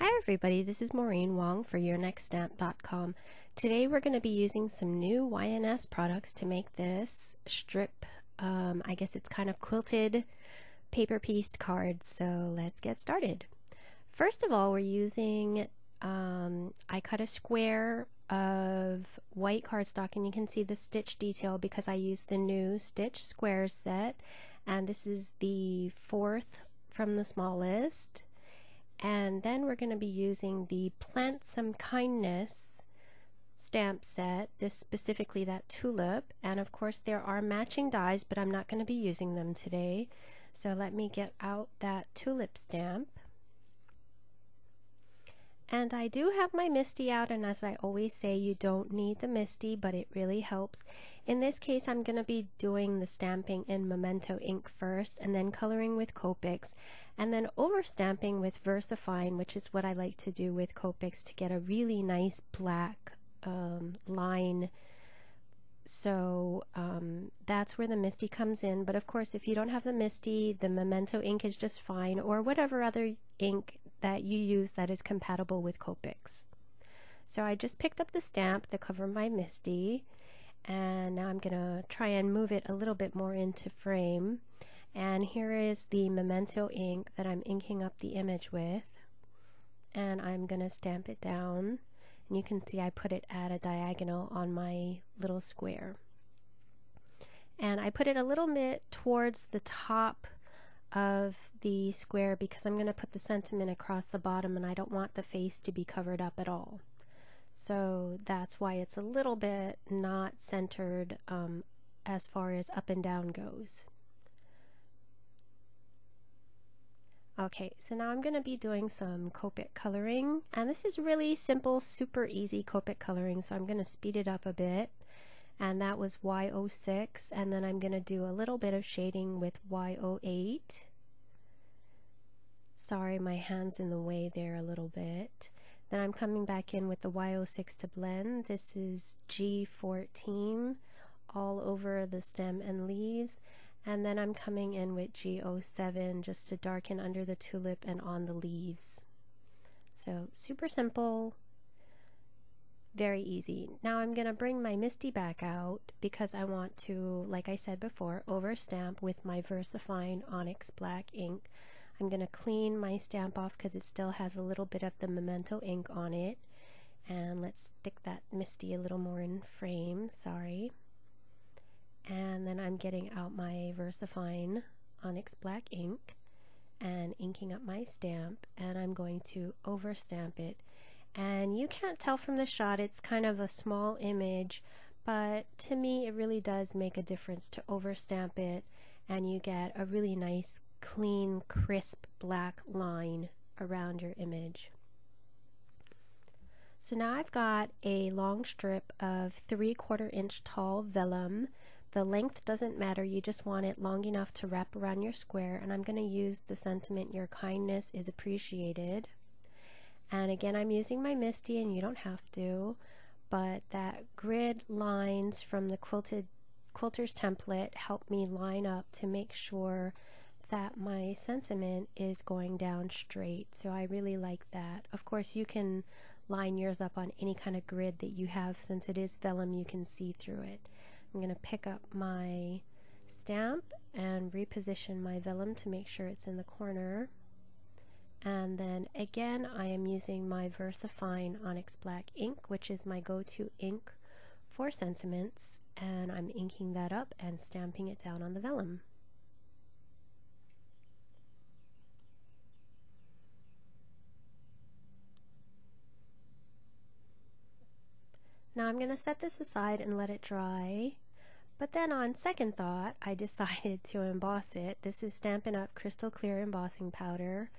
Hi everybody, this is Maureen Wong for YourNextStamp.com. Today we're going to be using some new YNS products to make this strip, I guess it's kind of quilted paper pieced cards, so let's get started. First of all, we're using, I cut a square of white cardstock and you can see the stitch detail because I used the new Stitch Squares set, and this is the fourth from the smallest. And then we're going to be using the Plant Some Kindness stamp set, this specifically that Tulip, and of course there are matching dies, but I'm not going to be using them today. So let me get out that Tulip stamp. And I do have my MISTI out, and as I always say, you don't need the MISTI, but it really helps. In this case, I'm going to be doing the stamping in Memento ink first, and then coloring with Copics, and then overstamping with VersaFine, which is what I like to do with Copics to get a really nice black line. So that's where the MISTI comes in. But of course, if you don't have the MISTI, the Memento ink is just fine, or whatever other ink that you use that is compatible with Copics. So I just picked up the stamp that covered my MISTI, and now I'm going to try and move it a little bit more into frame. And here is the Memento ink that I'm inking up the image with, and I'm going to stamp it down. And you can see I put it at a diagonal on my little square. And I put it a little bit towards the top of the square because I'm going to put the sentiment across the bottom, and I don't want the face to be covered up at all. So that's why it's a little bit not centered as far as up and down goes. Okay, so now I'm going to be doing some Copic coloring, and this is really simple, super easy Copic coloring, so I'm going to speed it up a bit. And that was Y06, and then I'm going to do a little bit of shading with Y08. Sorry, my hand's in the way there a little bit. Then I'm coming back in with the Y06 to blend. This is G14 all over the stem and leaves. And then I'm coming in with G07 just to darken under the tulip and on the leaves. So super simple, very easy. Now I'm going to bring my MISTI back out because I want to, like I said before, overstamp with my VersaFine Onyx Black ink. I'm going to clean my stamp off because it still has a little bit of the Memento ink on it. And let's stick that MISTI a little more in frame, sorry. And then I'm getting out my VersaFine Onyx Black ink and inking up my stamp, and I'm going to overstamp it. And you can't tell from the shot, it's kind of a small image, but to me it really does make a difference to overstamp it, and you get a really nice, clean, crisp black line around your image. So now I've got a long strip of 3/4 inch tall vellum. The length doesn't matter, you just want it long enough to wrap around your square, and I'm going to use the sentiment, "Your kindness is appreciated." And again, I'm using my MISTI, and you don't have to, but that grid lines from the Quilter's template help me line up to make sure that my sentiment is going down straight. So I really like that. Of course, you can line yours up on any kind of grid that you have. Since it is vellum, you can see through it. I'm going to pick up my stamp and reposition my vellum to make sure it's in the corner. And then again, I am using my VersaFine Onyx Black ink, which is my go-to ink for sentiments, and I'm inking that up and stamping it down on the vellum. Now I'm going to set this aside and let it dry. But then on second thought, I decided to emboss it. This is Stampin' Up! Crystal Clear Embossing Powder,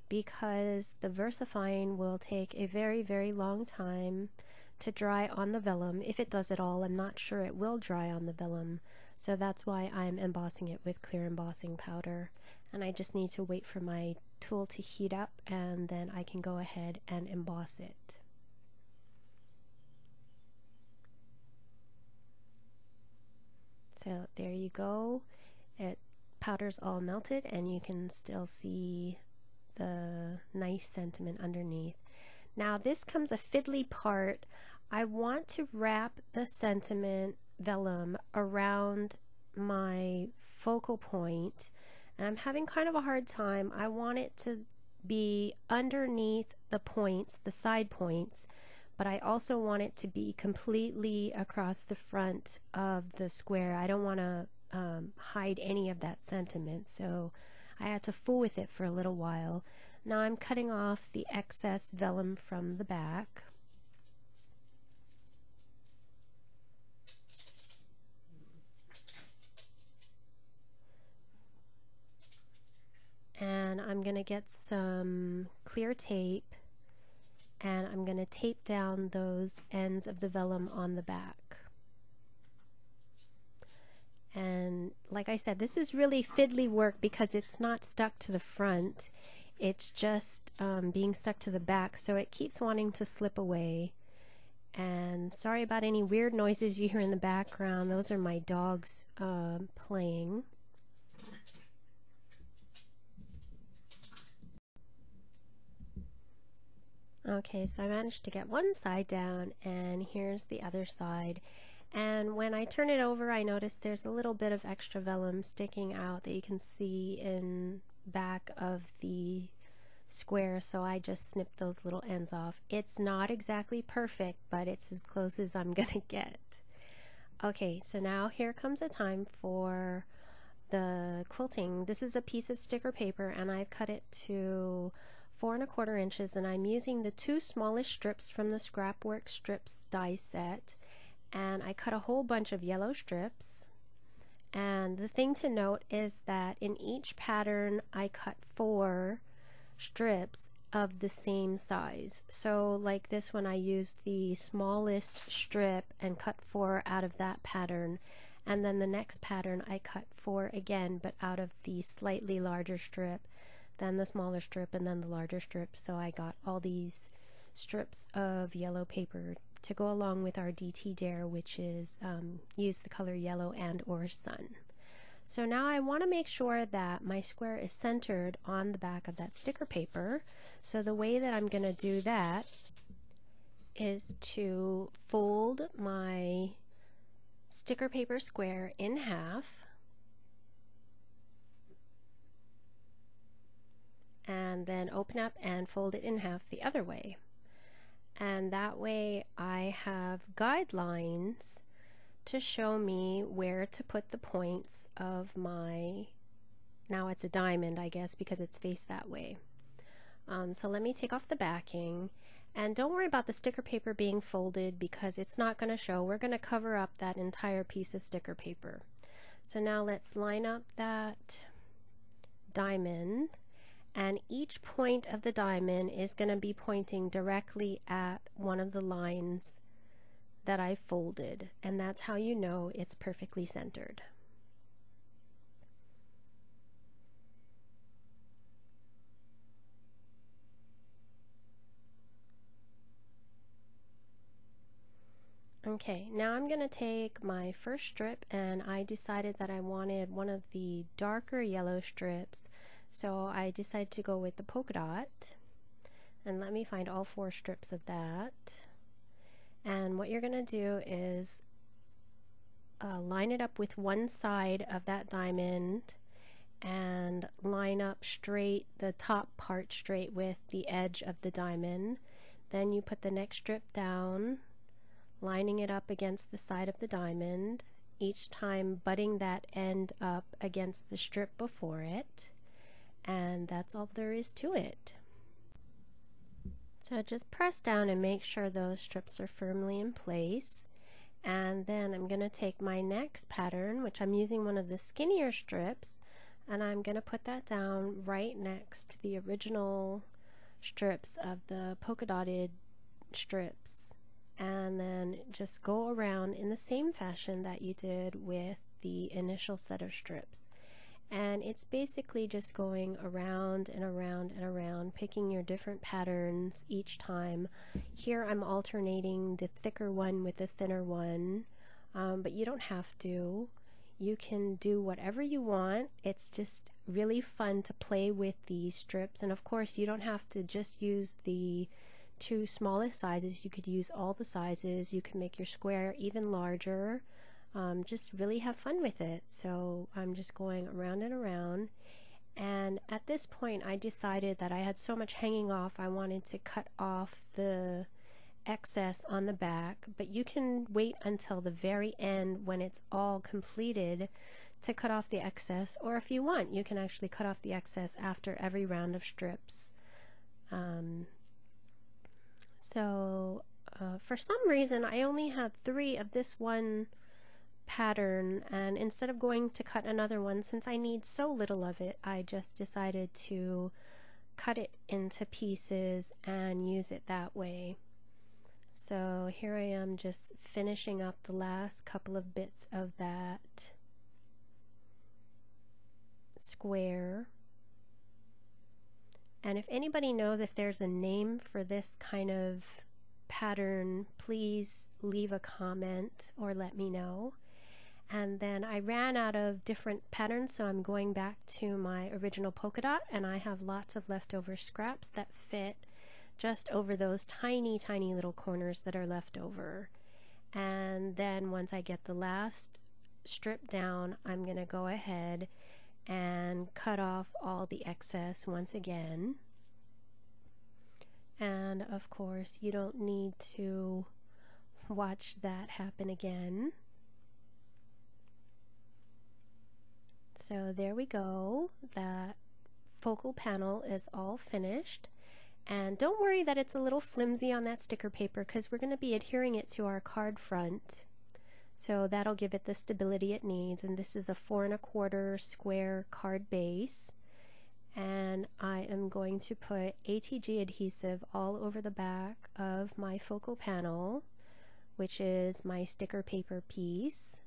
because the VersaFine will take a very, very long time to dry on the vellum. If it does at all, I'm not sure it will dry on the vellum. So that's why I'm embossing it with clear embossing powder. And I just need to wait for my tool to heat up, and then I can go ahead and emboss it. So there you go. Powder's all melted, and you can still see the nice sentiment underneath. Now this comes a fiddly part. I want to wrap the sentiment vellum around my focal point, and I'm having kind of a hard time. I want it to be underneath the points, the side points, but I also want it to be completely across the front of the square. I don't want to hide any of that sentiment, so I had to fool with it for a little while. Now I'm cutting off the excess vellum from the back. And I'm going to get some clear tape, and I'm going to tape down those ends of the vellum on the back. And like I said, this is really fiddly work because it's not stuck to the front. It's just being stuck to the back, so it keeps wanting to slip away. And sorry about any weird noises you hear in the background. Those are my dogs playing. Okay, so I managed to get one side down, and here's the other side. And when I turn it over, I notice there's a little bit of extra vellum sticking out that you can see in back of the square, so I just snipped those little ends off. It's not exactly perfect, but it's as close as I'm gonna get. Okay, so now here comes a time for the quilting. This is a piece of sticker paper, and I've cut it to 4 1/4 inches, and I'm using the 2 smallest strips from the Scrapwork Strips die set, and I cut a whole bunch of yellow strips. And the thing to note is that in each pattern I cut 4 strips of the same size. So like this one, I used the smallest strip and cut 4 out of that pattern, and then the next pattern I cut 4 again, but out of the slightly larger strip, then the smaller strip, and then the larger strip. So I got all these strips of yellow paper to go along with our DT Dare, which is use the color yellow and or sun. So now I want to make sure that my square is centered on the back of that sticker paper. So the way that I'm going to do that is to fold my sticker paper square in half, and then open up and fold it in half the other way. And that way I have guidelines to show me where to put the points of my, now it's a diamond I guess because it's faced that way. So let me take off the backing, and don't worry about the sticker paper being folded because it's not going to show. We're going to cover up that entire piece of sticker paper. So now let's line up that diamond, and each point of the diamond is going to be pointing directly at one of the lines that I folded, and that's how you know it's perfectly centered. Okay, now I'm going to take my first strip, and I decided that I wanted one of the darker yellow strips, so I decided to go with the polka dot. And let me find all 4 strips of that. And what you're going to do is line it up with one side of that diamond and line up straight, the top part straight with the edge of the diamond. Then you put the next strip down, lining it up against the side of the diamond, each time butting that end up against the strip before it. And that's all there is to it. So just press down and make sure those strips are firmly in place. And then I'm going to take my next pattern, which I'm using one of the skinnier strips, and I'm going to put that down right next to the original strips of the polka dotted strips. And then just go around in the same fashion that you did with the initial set of strips. And it's basically just going around and around and around, picking your different patterns each time. Here I'm alternating the thicker one with the thinner one, but you don't have to. You can do whatever you want. It's just really fun to play with these strips, and of course you don't have to just use the two smallest sizes. You could use all the sizes. You can make your square even larger. Just really have fun with it. So I'm just going around and around, and at this point I decided that I had so much hanging off I wanted to cut off the excess on the back, but you can wait until the very end when it's all completed to cut off the excess, or if you want you can actually cut off the excess after every round of strips. For some reason I only have 3 of this one pattern, and instead of going to cut another one, since I need so little of it, I just decided to cut it into pieces and use it that way. So here I am just finishing up the last couple of bits of that square. And if anybody knows if there's a name for this kind of pattern, please leave a comment or let me know. And then I ran out of different patterns, so I'm going back to my original polka dot, and I have lots of leftover scraps that fit just over those tiny little corners that are left over. And then once I get the last strip down, I'm gonna go ahead and cut off all the excess once again. And of course you don't need to watch that happen again. So there we go, that focal panel is all finished. And don't worry that it's a little flimsy on that sticker paper, because we're going to be adhering it to our card front. So that'll give it the stability it needs. And this is a 4 1/4 square card base. And I am going to put ATG adhesive all over the back of my focal panel, which is my sticker paper piece.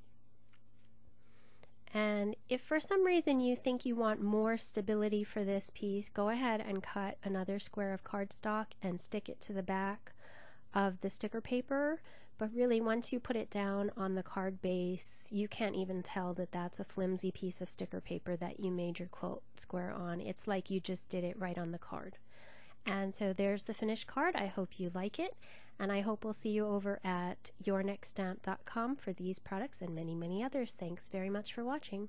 And if for some reason you think you want more stability for this piece, go ahead and cut another square of cardstock and stick it to the back of the sticker paper. But really, once you put it down on the card base, you can't even tell that that's a flimsy piece of sticker paper that you made your quilt square on. It's like you just did it right on the card. And so there's the finished card. I hope you like it, and I hope we'll see you over at yournextstamp.com for these products and many others. Thanks very much for watching.